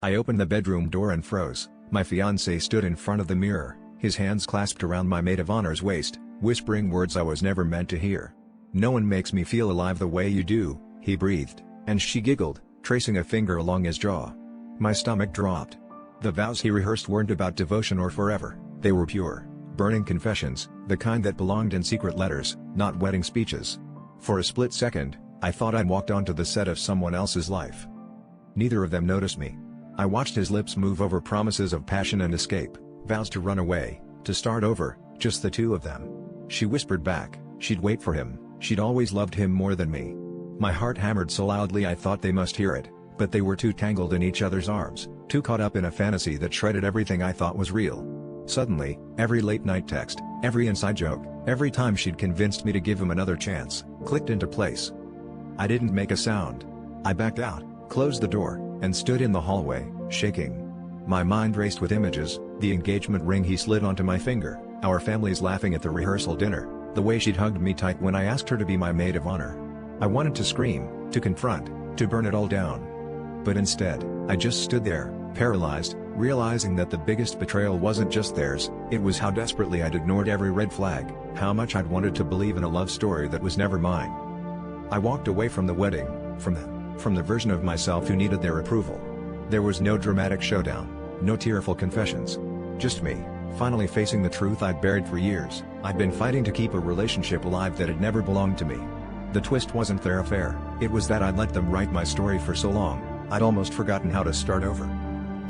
I opened the bedroom door and froze. My fiancé stood in front of the mirror, his hands clasped around my maid of honor's waist, whispering words I was never meant to hear. "No one makes me feel alive the way you do," he breathed, and she giggled, tracing a finger along his jaw. My stomach dropped. The vows he rehearsed weren't about devotion or forever, they were pure, burning confessions, the kind that belonged in secret letters, not wedding speeches. For a split second, I thought I'd walked onto the set of someone else's life. Neither of them noticed me. I watched his lips move over promises of passion and escape, vows to run away, to start over, just the two of them. She whispered back, she'd wait for him, she'd always loved him more than me. My heart hammered so loudly I thought they must hear it, but they were too tangled in each other's arms, too caught up in a fantasy that shredded everything I thought was real. Suddenly, every late-night text, every inside joke, every time she'd convinced me to give him another chance, clicked into place. I didn't make a sound. I backed out, closed the door, and stood in the hallway, shaking. My mind raced with images, the engagement ring he slid onto my finger, our families laughing at the rehearsal dinner, the way she'd hugged me tight when I asked her to be my maid of honor. I wanted to scream, to confront, to burn it all down. But instead, I just stood there, paralyzed, realizing that the biggest betrayal wasn't just theirs, it was how desperately I'd ignored every red flag, how much I'd wanted to believe in a love story that was never mine. I walked away from the wedding, from them, from the version of myself who needed their approval. There was no dramatic showdown, no tearful confessions. Just me, finally facing the truth I'd buried for years. I'd been fighting to keep a relationship alive that had never belonged to me. The twist wasn't their affair, it was that I'd let them write my story for so long, I'd almost forgotten how to start over.